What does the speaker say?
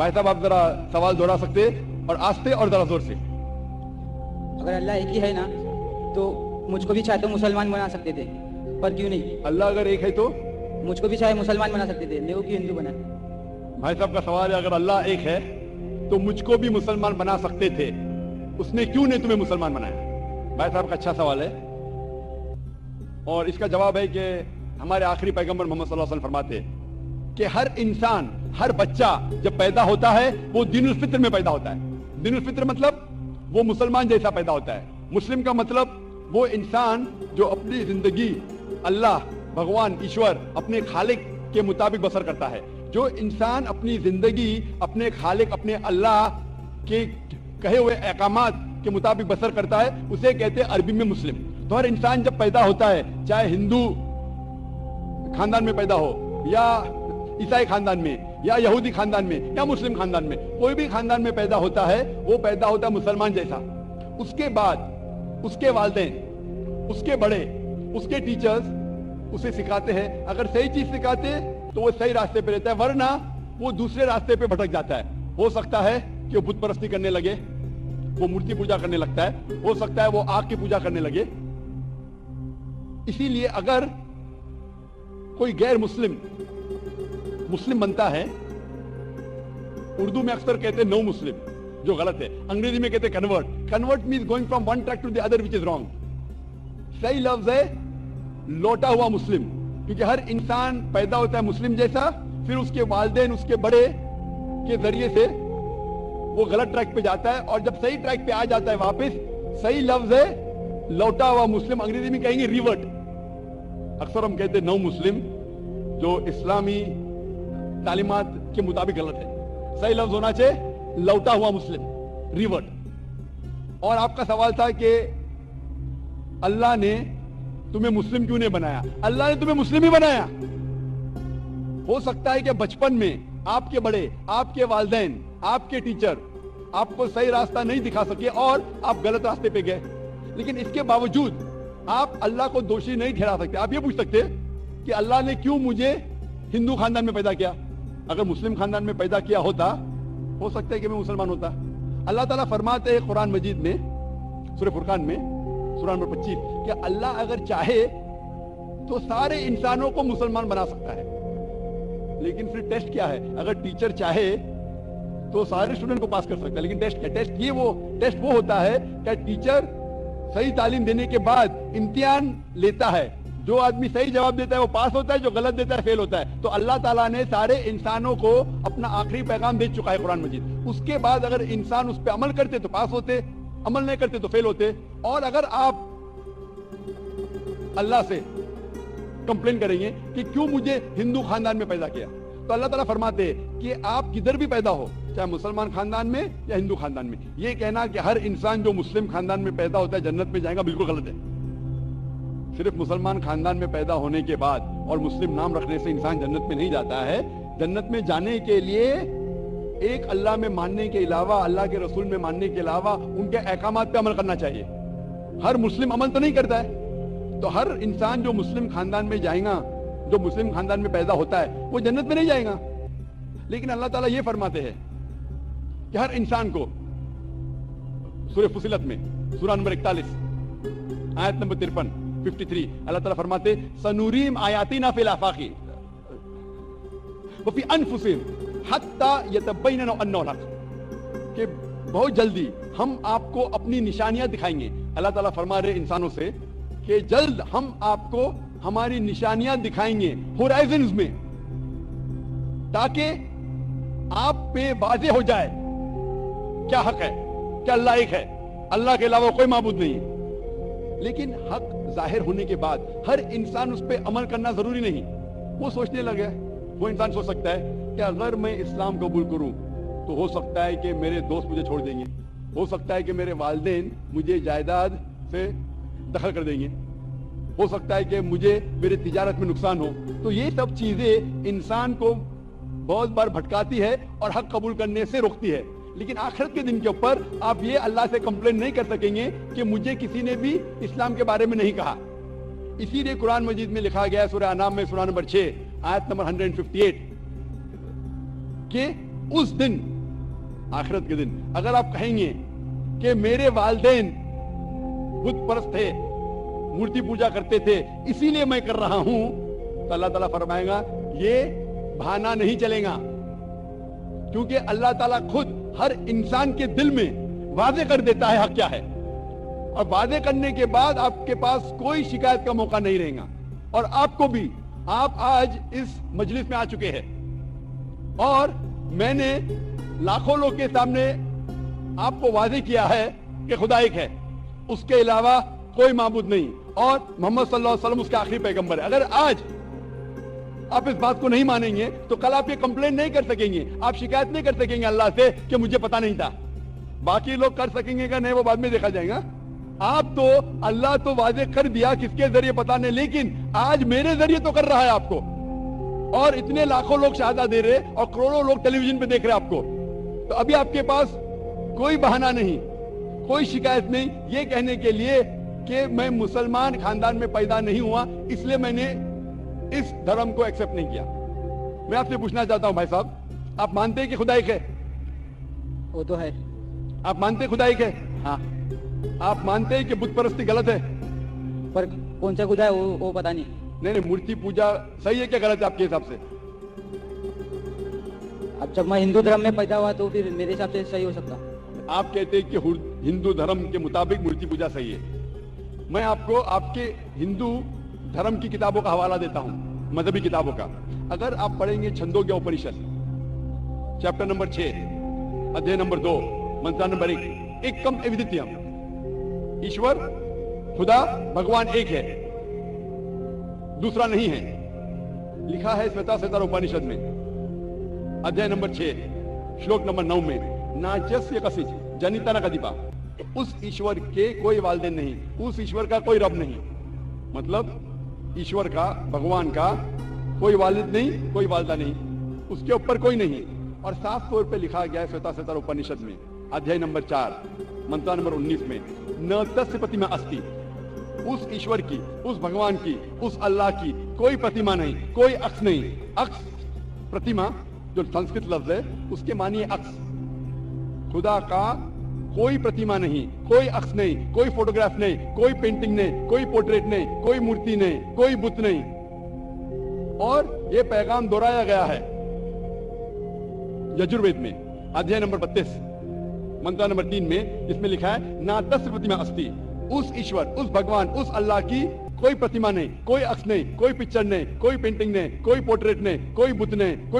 भाई साहब आप जरा सवाल दोहरा सकते और आस्ते और जरा जोर से। अगर अल्लाह एक ही है ना तो मुझको भी चाहे तो मुसलमान बना सकते थे, पर क्यों नहीं? अल्लाह अगर एक है तो मुझको भी चाहे मुसलमान बना सकते थे, मेरे को क्यों हिंदू बना? भाई साहब का सवाल है, अगर अल्लाह एक है तो मुझको भी मुसलमान बना सकते थे, उसने क्यों नहीं तुम्हें मुसलमान बनाया? भाई साहब का अच्छा सवाल है और इसका जवाब है कि हमारे आखिरी पैगंबर मोहम्मद सल्लल्लाहु अलैहि वसल्लम फरमाते हैं कि हर इंसान, हर बच्चा जब पैदा होता है वो दीनुल फित्र में पैदा होता है। दीनुल फित्र मतलब वो मुसलमान जैसा पैदा होता है। मुस्लिम का मतलब वो इंसान जो अपनी जिंदगी अल्लाह, भगवान, ईश्वर, अपने खालिक के मुताबिक बसर करता है। जो इंसान अपनी जिंदगी अपने खालिक, अपने अल्लाह के कहे हुए अहकामात के मुताबिक बसर करता है, उसे कहते हैं अरबी में मुस्लिम। तो हर इंसान जब पैदा होता है, चाहे हिंदू खानदान में पैदा हो या ईसाई खानदान में या यहूदी खानदान में या मुस्लिम खानदान में, कोई भी खानदान में पैदा होता है, वो पैदा होता है मुसलमान जैसा। उसके बाद उसके वालिदैन, उसके बड़े, उसके टीचर्स उसे सिखाते हैं। अगर सही चीज सिखाते तो वो सही रास्ते पे रहता है, वरना वो दूसरे रास्ते पे भटक जाता है। हो सकता है कि वो बुत परस्ती करने लगे, वो मूर्ति पूजा करने लगता है, हो सकता है वो आग की पूजा करने लगे। इसीलिए अगर कोई गैर मुस्लिम मुस्लिम बनता है, उर्दू में अक्सर कहते हैं नो मुस्लिम, जो गलत है। अंग्रेजी में कहते हैं convert. Convert means going from one track to the other which is wrong. सही लफ्ज है लौटा हुआ मुस्लिम, क्योंकि हर इंसान पैदा होता है मुस्लिम जैसा, फिर उसके वालिदैन, उसके बड़े के जरिए से वो गलत ट्रैक पे जाता है, और जब सही ट्रैक पे आ जाता है वापस, सही लफ्ज है लौटा हुआ मुस्लिम। अंग्रेजी में कहेंगे रिवर्ट। अक्सर हम कहते हैं नो मुस्लिम, जो इस्लामी तालीमात के मुताबिक गलत है। सही लफ्ज होना चाहिए लौटा हुआ मुस्लिम, रिवर्ट। और आपका सवाल था कि अल्लाह ने तुम्हें मुस्लिम क्यों नहीं बनाया? अल्लाह ने तुम्हें मुस्लिम ही बनाया। हो सकता है कि बचपन में आपके बड़े, आपके वालिदैन, आपके टीचर आपको सही रास्ता नहीं दिखा सके और आप गलत रास्ते पे गए, लेकिन इसके बावजूद आप अल्लाह को दोषी नहीं ठहरा सकते। आप ये पूछ सकते कि अल्लाह ने क्यों मुझे हिंदू खानदान में पैदा किया? अगर मुस्लिम खानदान में पैदा किया होता, हो सकता है कि मैं मुसलमान होता। अल्लाह ताला फरमाते हैं कुरान मजीद में, सूरह फुरकान में, सूरह नंबर 25, कि अल्लाह अगर चाहे तो सारे इंसानों को मुसलमान बना सकता है। लेकिन फिर टेस्ट क्या है? अगर टीचर चाहे तो सारे स्टूडेंट को पास कर सकता है, लेकिन टेस्ट क्या? टेस्ट वो होता है कि टीचर सही तालीम देने के बाद इम्तिहान लेता है। जो आदमी सही जवाब देता है वो पास होता है, जो गलत देता है फेल होता है। तो अल्लाह ताला ने सारे इंसानों को अपना आखिरी पैगाम दे चुका है कुरान मजीद। उसके बाद अगर इंसान उस पर अमल करते तो पास होते, अमल नहीं करते तो फेल होते। और अगर आप अल्लाह से कंप्लेन करेंगे कि क्यों मुझे हिंदू खानदान में पैदा किया, तो अल्लाह ताला फरमाते हैं कि आप किधर भी पैदा हो, चाहे मुसलमान खानदान में या हिंदू खानदान में, ये कहना कि हर इंसान जो मुस्लिम खानदान में पैदा होता है जन्नत में जाएगा, बिल्कुल गलत है। सिर्फ मुसलमान खानदान में पैदा होने के बाद और मुस्लिम नाम रखने से इंसान जन्नत में नहीं जाता है। जन्नत में जाने के लिए एक अल्लाह में मानने के अलावा, अल्लाह के रसूल में मानने के अलावा उनके अहकामात पे अमल करना चाहिए। हर मुस्लिम अमल तो नहीं करता है, तो हर इंसान जो मुस्लिम खानदान में जाएगा, जो मुस्लिम खानदान में पैदा होता है, वो जन्नत में नहीं जाएगा। लेकिन अल्लाह ताला ये फरमाते हैं कि हर इंसान को, सूरह फुसिलत में सूरह नंबर 41 आयत नंबर 53 अल्लाह ताला फरमाते सनूरीम आयातीना फिल आफाकी व फी अनफुसिहिम हत्ता यतबय्यना अन्नहु हक, कि बहुत जल्दी हम आपको अपनी निशानियां दिखाएंगे। अल्लाह ताला फरमा रहे इंसानों से कि जल्द हम आपको हमारी निशानियां दिखाएंगे होराइजन्स में, ताकि आप पे वाज़ेह हो जाए क्या हक है, क्या अल्लाह एक है, अल्लाह के अलावा कोई माबूद नहीं है। लेकिन हक जाहिर होने के बाद हर इंसान उस पर अमल करना जरूरी नहीं। वो सोचने लगे, वो इंसान सोच सकता है कि अगर मैं इस्लाम कबूल करूं तो हो सकता है कि मेरे दोस्त मुझे छोड़ देंगे, हो सकता है कि मेरे वालिदैन मुझे जायदाद से दखल कर देंगे, हो सकता है कि मुझे मेरे तिजारत में नुकसान हो। तो ये सब चीजें इंसान को बहुत बार भटकाती है और हक कबूल करने से रोकती है। लेकिन आखिरत के दिन के ऊपर आप ये अल्लाह से कंप्लेन नहीं कर सकेंगे कि मुझे किसी ने भी इस्लाम के बारे में नहीं कहा। इसीलिए कुरान मजीद में लिखा गया सूरह अनाम में सूरह नंबर 6 आयत नंबर 158 कि उस दिन आखिरत के दिन अगर आप कहेंगे कि मेरे वालिदैन बुत परस्त थे, मूर्ति पूजा करते थे, इसीलिए मैं कर रहा हूं, तो अल्लाह ताला फरमाएगा ये बहाना नहीं चलेगा, क्योंकि अल्लाह ताला खुद हर इंसान के दिल में वादे कर देता है हक क्या है, और वादे करने के बाद आपके पास कोई शिकायत का मौका नहीं रहेगा। और आपको भी, आप आज इस मजलिस में आ चुके हैं और मैंने लाखों लोग के सामने आपको वादे किया है कि खुदा एक है, उसके अलावा कोई माबूद नहीं, और मोहम्मद सल्लल्लाहु अलैहि वसल्लम उसके आखिरी पैगंबर है। अगर आज आप इस बात को नहीं मानेंगे तो कल आप ये कंप्लेन नहीं कर सकेंगे, आप शिकायत नहीं कर सकेंगे अल्लाह से कि मुझे पता नहीं था। बाकी लोग कर सकेंगे कि नहीं, वो बाद में देखा जाएगा। आप तो, अल्लाह तो वादे कर दिया, किसके जरिए पता नहीं, लेकिन आज मेरे जरिए तो कर रहा है आपको, और इतने लाखों लोग शहादा दे रहे और करोड़ों लोग टेलीविजन पे देख रहे आपको। तो अभी आपके पास कोई बहाना नहीं, कोई शिकायत नहीं ये कहने के लिए कि मैं मुसलमान खानदान में पैदा नहीं हुआ, इसलिए मैंने इस धर्म को एक्सेप्ट नहीं किया। मैं आपसे पूछना चाहता हूं भाई साहब, आप मानते हैं कि खुदा एक है? वो तो है। आप मानते हैं खुदा एक है? हाँ। आप मानते हैं कि बुत परस्ती गलत है? पर कौन सा खुदा है वो पता नहीं। नहीं, मूर्ति पूजा सही है क्या गलत है आपके हिसाब से? अब जब मैं हिंदू धर्म में पैदा हुआ तो फिर मेरे हिसाब से सही हो सकता। आप कहते हैं कि हिंदू धर्म के मुताबिक मूर्ति पूजा सही है। मैं आपको आपके हिंदू धर्म की किताबों का हवाला देता हूं, मजहबी किताबों का। अगर आप पढ़ेंगे छंदोग्य उपनिषद चैप्टर नंबर 6 अध्याय नंबर 2 मंत्र नंबर 1, एकम अद्वितीयम, ईश्वर खुदा भगवान एक है, दूसरा नहीं है, लिखा है श्वेताश्वेतर उपनिषद में अध्याय नंबर 6 श्लोक नंबर 9 में, नाचस्य कसिच जनिता न कदिपा, उस ईश्वर के कोई वालिदैन नहीं, उस ईश्वर का कोई रब नहीं। मतलब ईश्वर का, भगवान का कोई वालिद नहीं, कोई वालिदा नहीं, उसके ऊपर कोई नहीं। और साफ तौर पे लिखा गया है श्वेताश्वेतर उपनिषद में अध्याय नंबर 4 मंत्र नंबर 19 में, न तस्य प्रतिमा अस्ति, उस ईश्वर की, उस भगवान की, उस अल्लाह की कोई प्रतिमा नहीं, कोई अक्स नहीं। अक्स, प्रतिमा जो संस्कृत लफ्ज है, उसके मानिए अक्स। खुदा का कोई प्रतिमा नहीं, कोई अक्स नहीं, कोई फोटोग्राफ नहीं, कोई पेंटिंग नहीं, कोई पोर्ट्रेट नहीं, कोई मूर्ति नहीं, कोई बुत नहीं। और ये पैगाम दोहराया गया है यजुर्वेद में अध्याय नंबर 32 मंत्र नंबर 3 में, जिसमें लिखा है ना तस्य प्रतिमा अस्ति, उस ईश्वर, उस भगवान, उस अल्लाह की कोई प्रतिमा नहीं, कोई अक्स नहीं, कोई पिक्चर नहीं, कोई पेंटिंग नहीं, कोई पोर्ट्रेट नहीं, कोई बुत नहीं, कोई